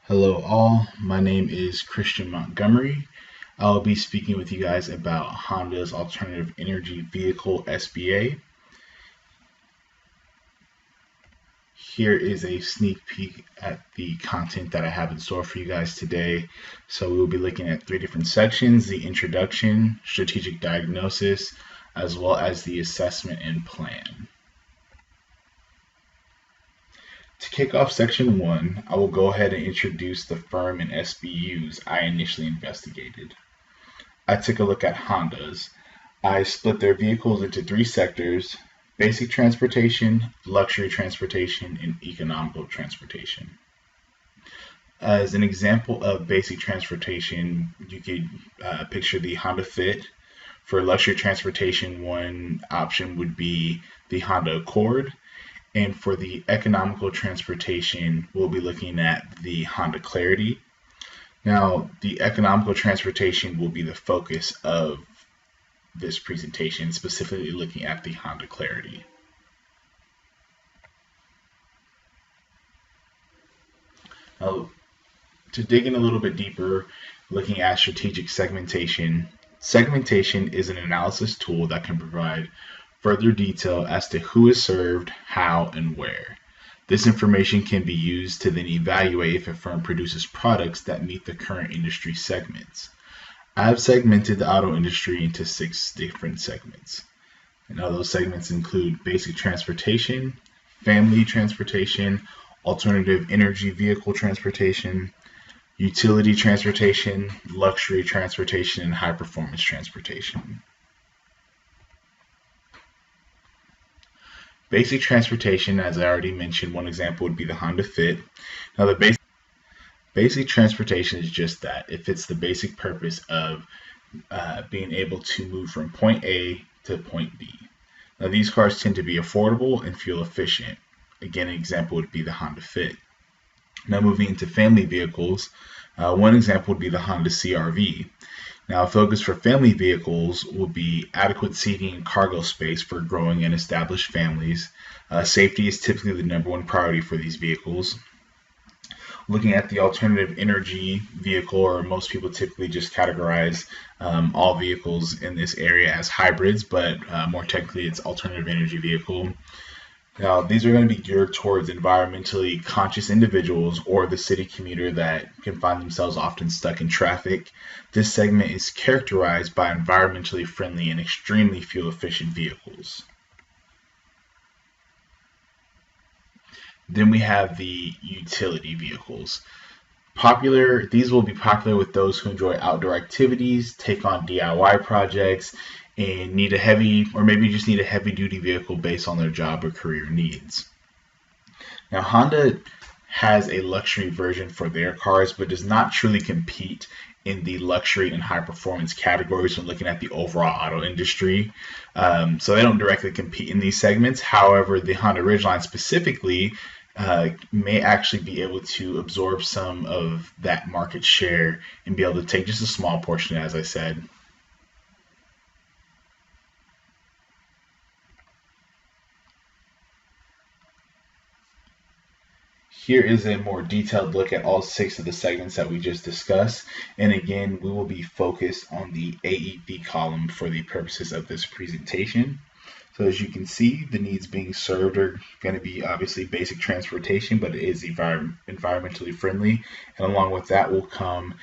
Hello all, my name is Christian Montgomery. I'll be speaking with you guys about Honda's Alternative Energy Vehicle SBA. Here is a sneak peek at the content that I have in store for you guys today. So we'll be looking at three different sections: the introduction, strategic diagnosis, as well as the assessment and plan. To kick off section 1, I will go ahead and introduce the firm and SBUs I initially investigated. I took a look at Honda's. I split their vehicles into three sectors: basic transportation, luxury transportation, and economical transportation. As an example of basic transportation, you could picture the Honda Fit. For luxury transportation, one option would be the Honda Accord. And for the economical transportation, we'll be looking at the Honda Clarity. Now, the economical transportation will be the focus of this presentation, specifically looking at the Honda Clarity. Now, to dig in a little bit deeper, looking at strategic segmentation. Segmentation is an analysis tool that can provide further detail as to who is served, how, and where. This information can be used to then evaluate if a firm produces products that meet the current industry segments. I have segmented the auto industry into 6 different segments. And all those segments include basic transportation, family transportation, alternative energy vehicle transportation, utility transportation, luxury transportation, and high performance transportation. Basic transportation, as I already mentioned, one example would be the Honda Fit. Now, the basic transportation is just that. It fits the basic purpose of being able to move from point A to point B. Now, these cars tend to be affordable and fuel efficient. Again, an example would be the Honda Fit. Now, moving into family vehicles, one example would be the Honda CR-V. Now, a focus for family vehicles will be adequate seating and cargo space for growing and established families. Safety is typically the #1 priority for these vehicles. Looking at the alternative energy vehicle, or most people typically just categorize all vehicles in this area as hybrids, but more technically it's alternative energy vehicle. Now, these are going to be geared towards environmentally conscious individuals or the city commuter that can find themselves often stuck in traffic. This segment is characterized by environmentally friendly and extremely fuel-efficient vehicles. Then we have the utility vehicles. These will be popular with those who enjoy outdoor activities, take on DIY projects, and need a heavy, or maybe just need a heavy-duty vehicle based on their job or career needs. Now, Honda has a luxury version for their cars, but does not truly compete in the luxury and high-performance categories when looking at the overall auto industry. So they don't directly compete in these segments. However, the Honda Ridgeline specifically may actually be able to absorb some of that market share and be able to take just a small portion, as I said. Here is a more detailed look at all 6 of the segments that we just discussed. And again, we will be focused on the AEV column for the purposes of this presentation. So as you can see, the needs being served are going to be obviously basic transportation, but it is environmentally friendly. And along with that will come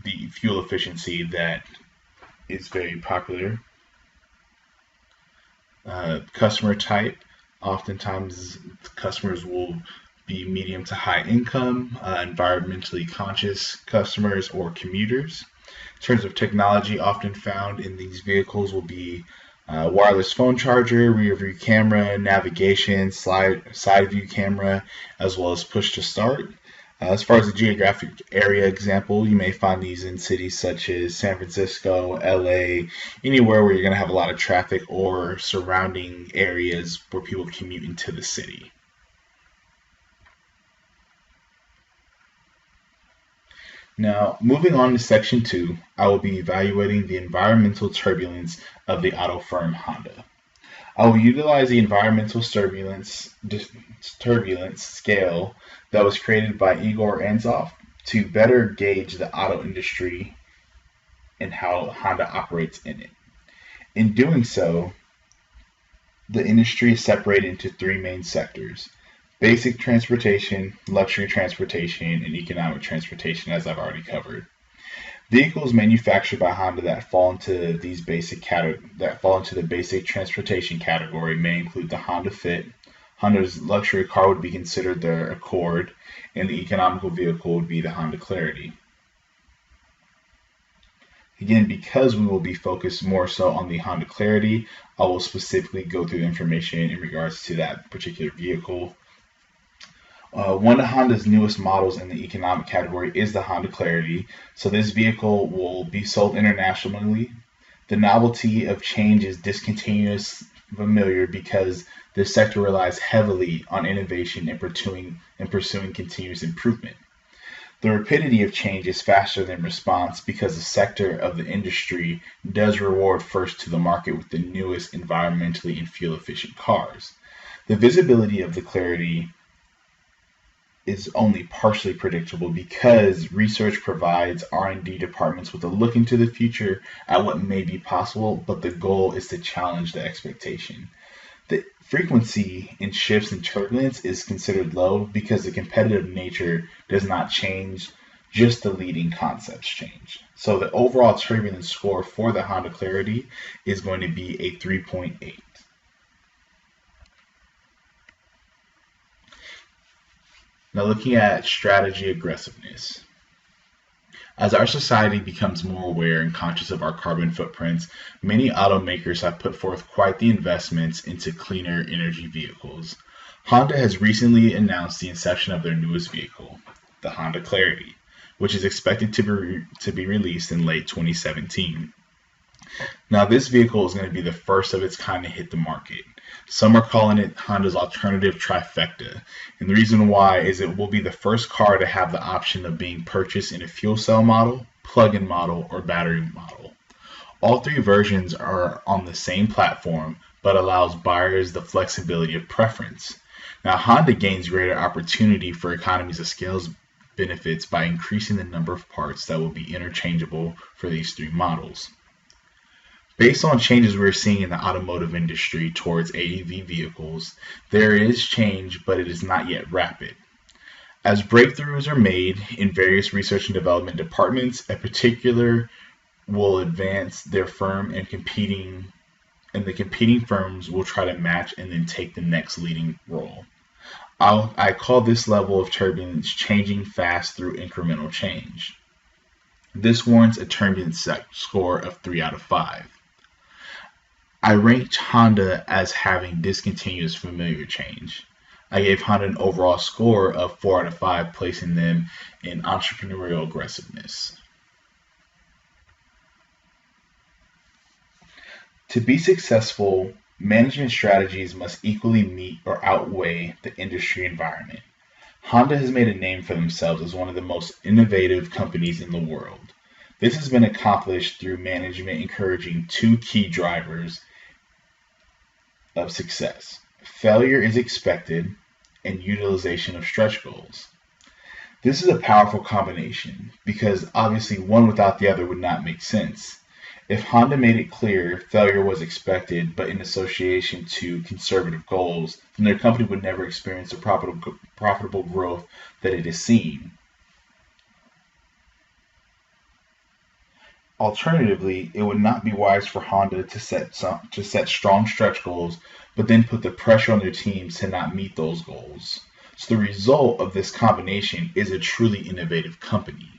the fuel efficiency that is very popular. Customer type, oftentimes customers will be medium to high income, environmentally conscious customers, or commuters. In terms of technology, often found in these vehicles will be wireless phone charger, rear view camera, navigation, side view camera, as well as push to start. As far as the geographic area example, you may find these in cities such as San Francisco, LA, anywhere where you're going to have a lot of traffic or surrounding areas where people commute into the city. Now, moving on to section 2, I will be evaluating the environmental turbulence of the auto firm Honda. I will utilize the environmental turbulence scale that was created by Igor Anzov to better gauge the auto industry and how Honda operates in it. In doing so, the industry is separated into three main sectors: basic transportation, luxury transportation, and economic transportation, as I've already covered. Vehicles manufactured by Honda that fall into the basic transportation category may include the Honda Fit. Honda's luxury car would be considered the Accord, and the economical vehicle would be the Honda Clarity. Again, because we will be focused more so on the Honda Clarity, I will specifically go through information in regards to that particular vehicle. One of Honda's newest models in the economic category is the Honda Clarity. So this vehicle will be sold internationally. The novelty of change is discontinuous familiar because this sector relies heavily on innovation and pursuing continuous improvement. The rapidity of change is faster than response because the sector of the industry does reward first to the market with the newest environmentally and fuel-efficient cars. The visibility of the Clarity is only partially predictable because research provides R&D departments with a look into the future at what may be possible, but the goal is to challenge the expectation. The frequency in shifts and turbulence is considered low because the competitive nature does not change, just the leading concepts change. So the overall turbulence score for the Honda Clarity is going to be a 3.8. Now looking at strategy aggressiveness. As our society becomes more aware and conscious of our carbon footprints, many automakers have put forth quite the investments into cleaner energy vehicles. Honda has recently announced the inception of their newest vehicle, the Honda Clarity, which is expected to be released in late 2017. Now this vehicle is going to be the first of its kind to hit the market. Some are calling it Honda's alternative trifecta, and the reason why is it will be the first car to have the option of being purchased in a fuel cell model, plug-in model, or battery model. All three versions are on the same platform, but allows buyers the flexibility of preference. Now Honda gains greater opportunity for economies of scale benefits by increasing the number of parts that will be interchangeable for these three models. Based on changes we're seeing in the automotive industry towards AEV vehicles, there is change, but it is not yet rapid. As breakthroughs are made in various research and development departments, a particular will advance their firm and the competing firms will try to match and then take the next leading role. I call this level of turbulence changing fast through incremental change. This warrants a turbulence score of 3 out of 5. I ranked Honda as having discontinuous familiar change. I gave Honda an overall score of 4 out of 5, placing them in entrepreneurial aggressiveness. To be successful, management strategies must equally meet or outweigh the industry environment. Honda has made a name for themselves as one of the most innovative companies in the world. This has been accomplished through management encouraging two key drivers of success: failure is expected and utilization of stretch goals. This is a powerful combination because obviously one without the other would not make sense. If Honda made it clear failure was expected but in association to conservative goals, then their company would never experience the profitable growth that it has seen. Alternatively, it would not be wise for Honda to set strong stretch goals, but then put the pressure on their teams to not meet those goals. So the result of this combination is a truly innovative company.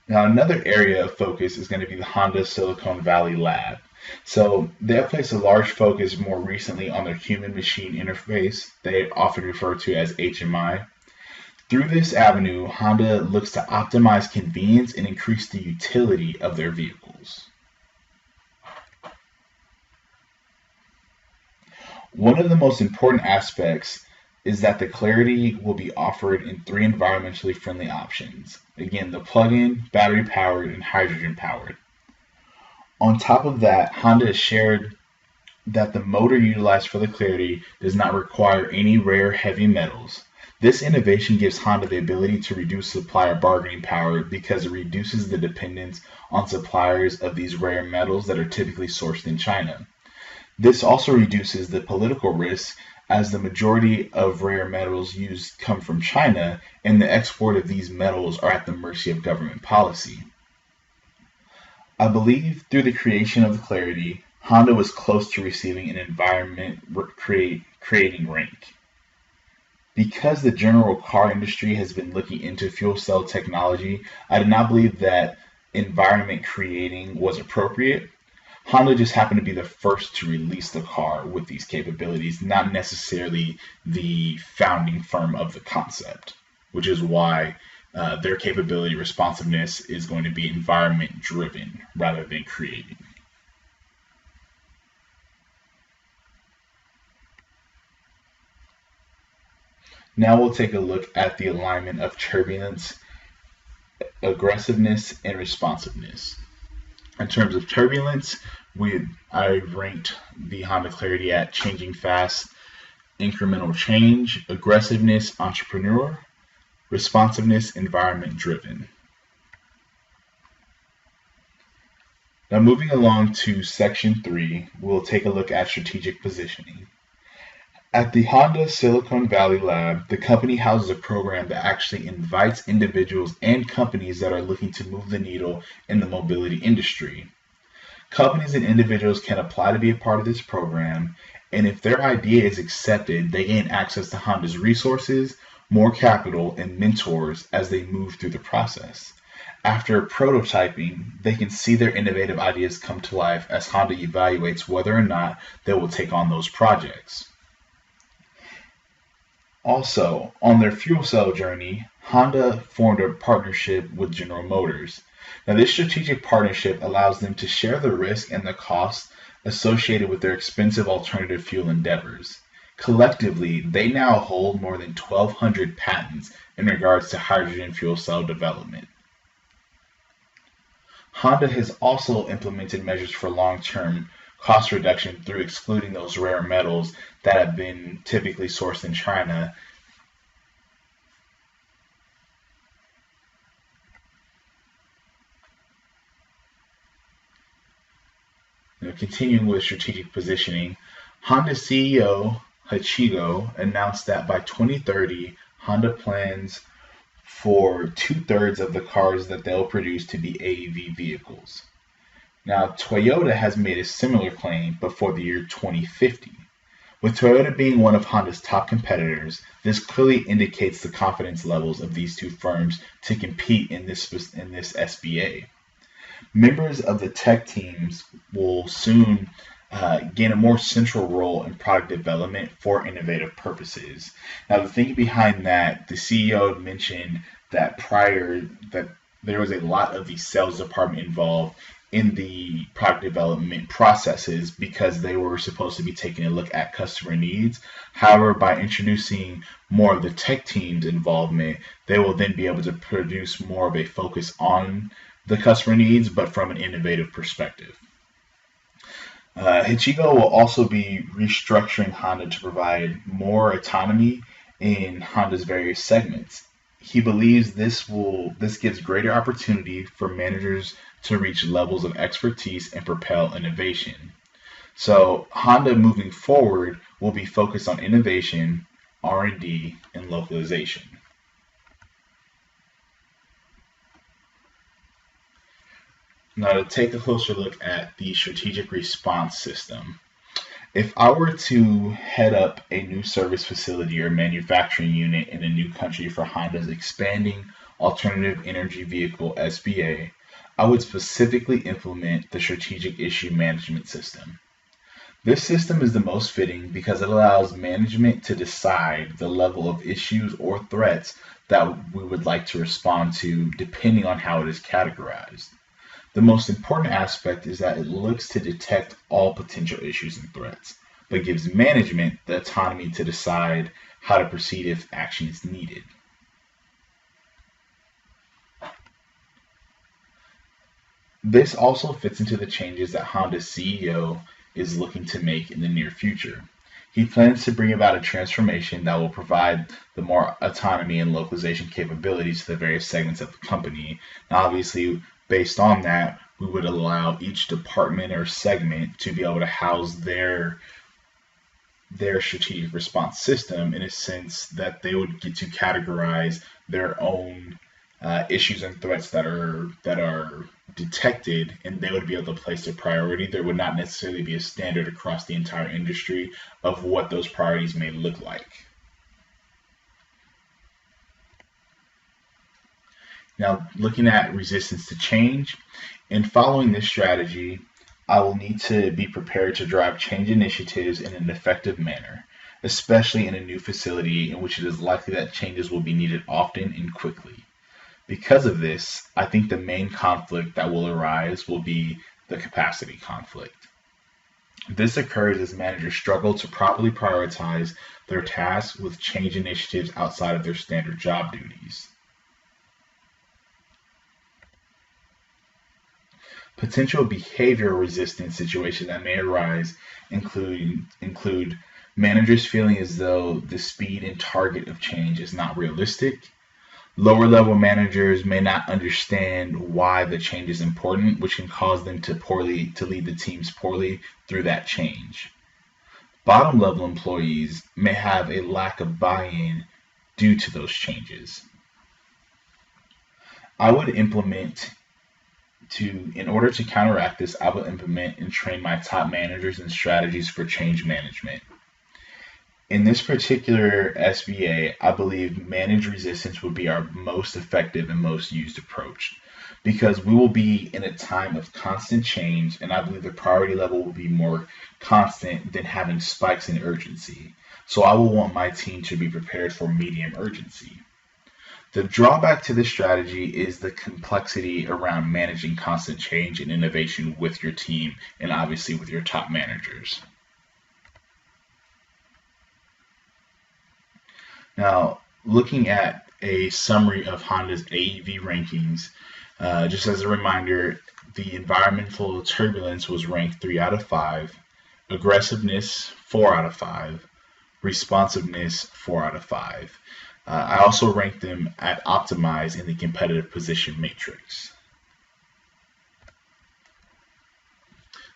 Now, another area of focus is going to be the Honda Silicon Valley Lab. So they have placed a large focus more recently on their human-machine interface, they often refer to as HMI. Through this avenue, Honda looks to optimize convenience and increase the utility of their vehicles. One of the most important aspects is that the Clarity will be offered in 3 environmentally friendly options. Again, the plug-in, battery-powered, and hydrogen-powered. On top of that, Honda has shared that the motor utilized for the Clarity does not require any rare heavy metals. This innovation gives Honda the ability to reduce supplier bargaining power because it reduces the dependence on suppliers of these rare metals that are typically sourced in China. This also reduces the political risk as the majority of rare metals used come from China and the export of these metals are at the mercy of government policy. I believe through the creation of the Clarity, Honda was close to receiving an environment creating rank. Because the general car industry has been looking into fuel cell technology, I did not believe that environment creating was appropriate. Honda just happened to be the first to release the car with these capabilities, not necessarily the founding firm of the concept, which is why their capability responsiveness is going to be environment driven rather than creating. Now we'll take a look at the alignment of turbulence, aggressiveness, and responsiveness. In terms of turbulence, I ranked the Honda Clarity at changing fast, incremental change, aggressiveness, entrepreneur, responsiveness, environment driven. Now moving along to section 3, we'll take a look at strategic positioning. At the Honda Silicon Valley lab, the company houses a program that actually invites individuals and companies that are looking to move the needle in the mobility industry. Companies and individuals can apply to be a part of this program, and if their idea is accepted, they gain access to Honda's resources, more capital, and mentors as they move through the process. After prototyping, they can see their innovative ideas come to life as Honda evaluates whether or not they will take on those projects. Also, on their fuel cell journey, Honda formed a partnership with General Motors. Now, this strategic partnership allows them to share the risk and the cost associated with their expensive alternative fuel endeavors. Collectively, they now hold more than 1,200 patents in regards to hydrogen fuel cell development. Honda has also implemented measures for long-term cost reduction through excluding those rare metals that have been typically sourced in China. Continuing with strategic positioning, Honda CEO Hachigo announced that by 2030, Honda plans for 2/3 of the cars that they'll produce to be AEV vehicles. Now, Toyota has made a similar claim, but for the year 2050. With Toyota being one of Honda's top competitors, this clearly indicates the confidence levels of these two firms to compete in this SBA. Members of the tech teams will soon gain a more central role in product development for innovative purposes. Now, the thing behind that, the CEO mentioned that that there was a lot of the sales department involved in the product development processes because they were supposed to be taking a look at customer needs. However, by introducing more of the tech team's involvement, they will then be able to produce more of a focus on the customer needs, but from an innovative perspective. Hachigo will also be restructuring Honda to provide more autonomy in Honda's various segments. He believes this gives greater opportunity for managers to reach levels of expertise and propel innovation. So Honda moving forward will be focused on innovation, R&D, and localization. Now to take a closer look at the strategic response system. If I were to head up a new service facility or manufacturing unit in a new country for Honda's expanding alternative energy vehicle SBA, I would specifically implement the strategic issue management system. This system is the most fitting because it allows management to decide the level of issues or threats that we would like to respond to depending on how it is categorized. The most important aspect is that it looks to detect all potential issues and threats, but gives management the autonomy to decide how to proceed if action is needed. This also fits into the changes that Honda's CEO is looking to make in the near future. He plans to bring about a transformation that will provide the more autonomy and localization capabilities to the various segments of the company. Now, obviously, based on that, we would allow each department or segment to be able to house their strategic response system in a sense that they would get to categorize their own issues and threats that are detected, and they would be able to place their priority. There would not necessarily be a standard across the entire industry of what those priorities may look like. Now, looking at resistance to change, in following this strategy, I will need to be prepared to drive change initiatives in an effective manner, especially in a new facility in which it is likely that changes will be needed often and quickly. Because of this, I think the main conflict that will arise will be the capacity conflict. This occurs as managers struggle to properly prioritize their tasks with change initiatives outside of their standard job duties. Potential behavioral resistance situations that may arise include managers feeling as though the speed and target of change is not realistic. Lower level managers may not understand why the change is important, which can cause them to lead the teams poorly through that change. Bottom level employees may have a lack of buy-in due to those changes. In order to counteract this, I will implement and train my top managers in strategies for change management. In this particular SBA, I believe managed resistance would be our most effective and most used approach because we will be in a time of constant change, and I believe the priority level will be more constant than having spikes in urgency. So I will want my team to be prepared for medium urgency. The drawback to this strategy is the complexity around managing constant change and innovation with your team and obviously with your top managers. Now, looking at a summary of Honda's AEV rankings, just as a reminder, the environmental turbulence was ranked 3 out of 5, aggressiveness 4 out of 5, responsiveness 4 out of 5. I also ranked them at optimize in the competitive position matrix.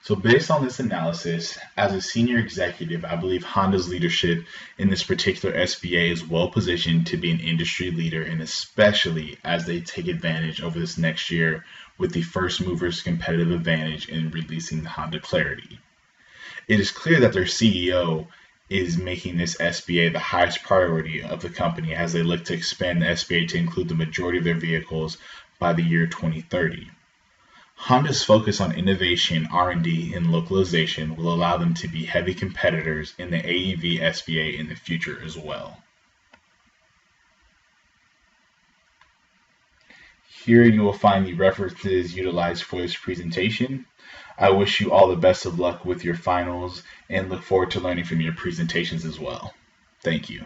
So based on this analysis, as a senior executive, I believe Honda's leadership in this particular SBA is well positioned to be an industry leader, and especially as they take advantage over this next year with the first movers competitive advantage in releasing the Honda Clarity. It is clear that their CEO is making this SBA the highest priority of the company as they look to expand the SBA to include the majority of their vehicles by the year 2030. Honda's focus on innovation, R&D, and localization will allow them to be heavy competitors in the AEV SBA in the future as well. Here you will find the references utilized for this presentation. I wish you all the best of luck with your finals and look forward to learning from your presentations as well. Thank you.